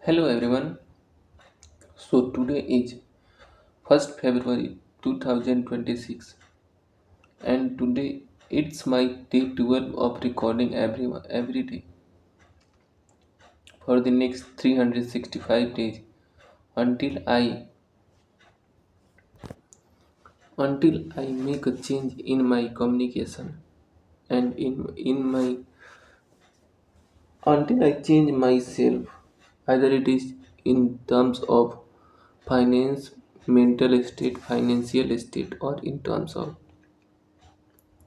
Hello everyone. So today is 1st February 2026 and today it's my day 12 of recording every day for the next 365 days until I until I make a change in my communication and in my until I change myself, either it is in terms of finance, mental state, financial state, or in terms of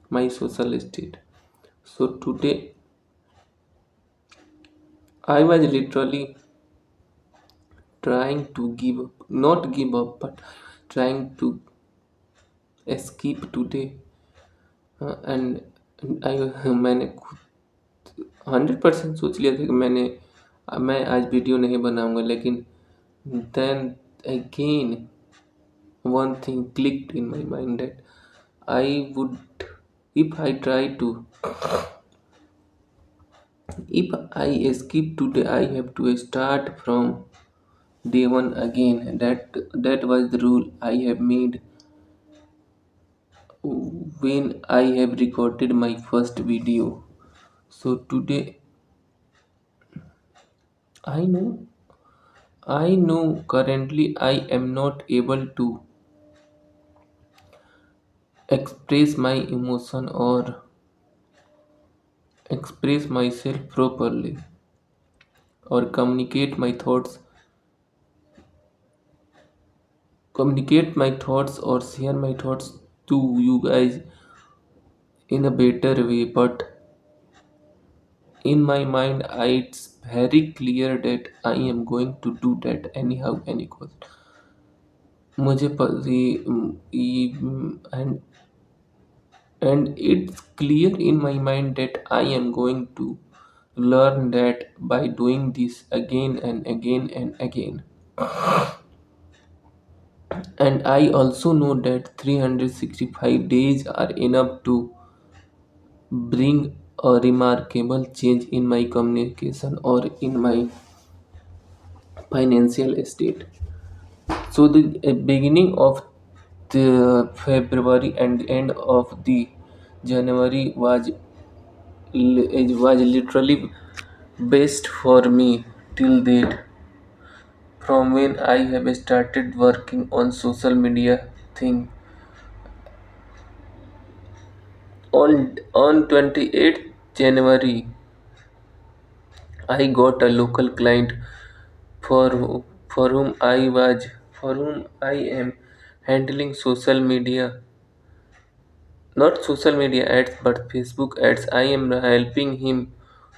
my social state. So today I was literally trying to give up, not give up, but trying to escape today. And I मैंने 100% सोच लिया था कि मैं आज video नहीं बनाऊंगा, लेकिन then again one thing clicked in my mind that I would, if I try to, if I escape today, I have to start from day one again. That was the rule I have made when I have recorded my first video. So today I know I know currently I am not able to express my emotion or express myself properly or communicate my thoughts or share my thoughts to you guys in a better way, but in my mind it's very clear that I am going to do that anyhow any cost. मुझे प- and it's clear in my mind that I am going to learn that by doing this again and again and again. And I also know that 365 days are enough to bring a remarkable change in my communication or in my financial state. So the beginning of the February and the end of the January was literally best for me till date. From when I have started working on social media thing on 28th January, I got a local client for for whom I was for whom I am handling social media, not social media ads but Facebook ads. I am helping him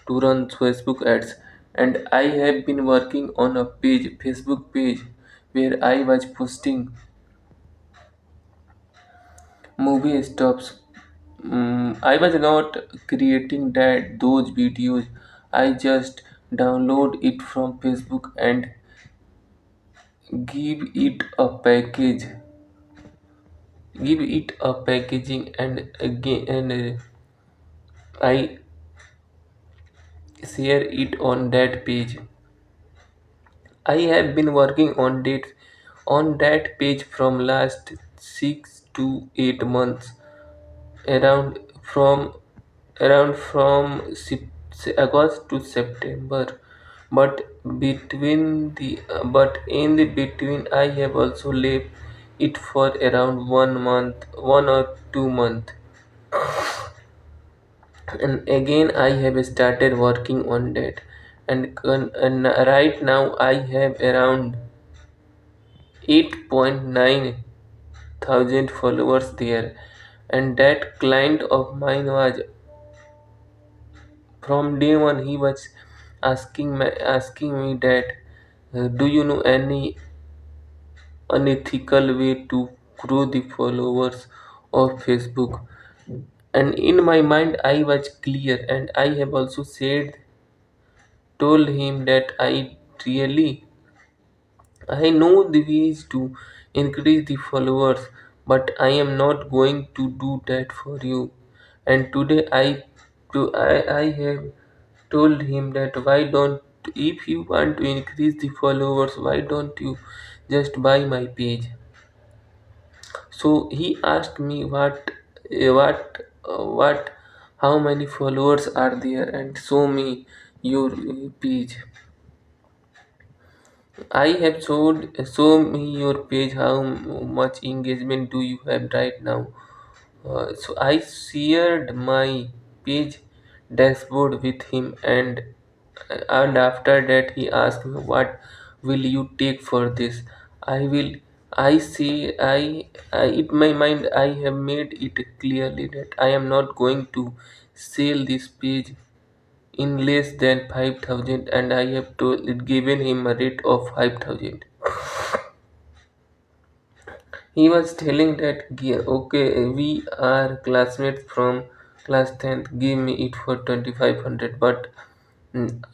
to run Facebook ads, and I have been working on a Facebook page where I was posting movie stops. I was not creating those videos. I just download it from Facebook and give it a package, give it a packaging, and again I share it on that page. I have been working on that page from last 6 to 8 months, around from August to September. But but in the between, I have also left it for around 1 month, 1 or 2 months, and again I have started working on that. And right now I have around 8.9 thousand followers there, and that client of mine was from day one. He was asking me that, do you know any unethical way to grow the followers of Facebook? And in my mind I was clear, and I have also told him that I know the ways to increase the followers, but I am not going to do that for you. And today I have told him that, why don't if you want to increase the followers, why don't you just buy my page? So he asked me what, how many followers are there, and show me your page. I have showed show me your page. How much engagement do you have right now? So I shared my page dashboard with him, and after that he asked me, what will you take for this? I will. I see. I in my mind I have made it clearly that I am not going to sell this page in less than 5,000, and I have given him a rate of 5,000. He was telling that, okay, we are classmates from class 10th, give me it for 2,500. But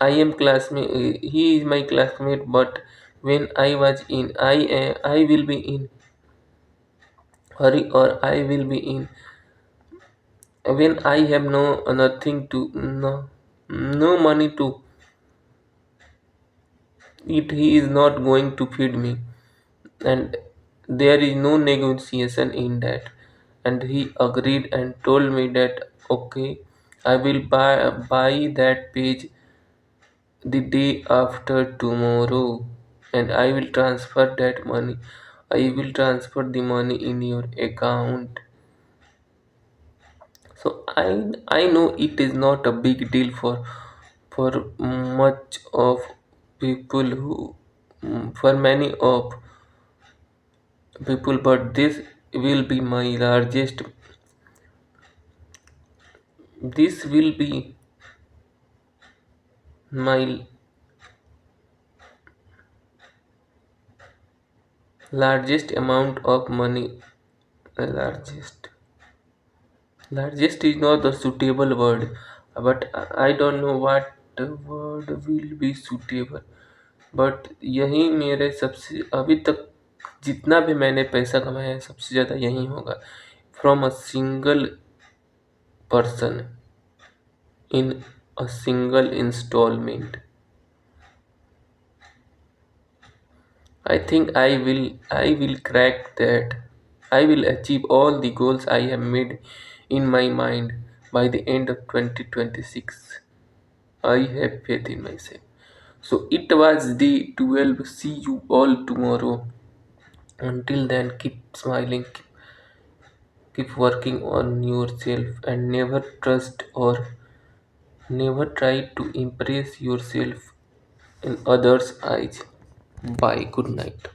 I am classmate, he is my classmate, but when I was in, I will be in hurry, or I will be in when I have nothing to, no money to eat, he is not going to feed me. And there is no negotiation in that, and he agreed and told me that, okay, I will buy that page the day after tomorrow, and I will transfer that money. I will transfer the money in your account. So I know it is not a big deal for much of people who for many of people, but will be my largest this will be my largest amount of money. Largest largest is not the suitable word, but I don't know what word will be suitable. But यही मेरे सबसे अभी तक जितना भी मैंने पैसा कमाया है, सबसे ज़्यादा यही होगा, from a single person in a single installment. I think I will crack that. I will achieve all the goals I have made in my mind by the end of 2026. I have faith in myself. So it was day 12. See you all tomorrow. Until then, keep smiling, keep working on yourself, and never try to impress yourself in others' eyes. Bye. Good night.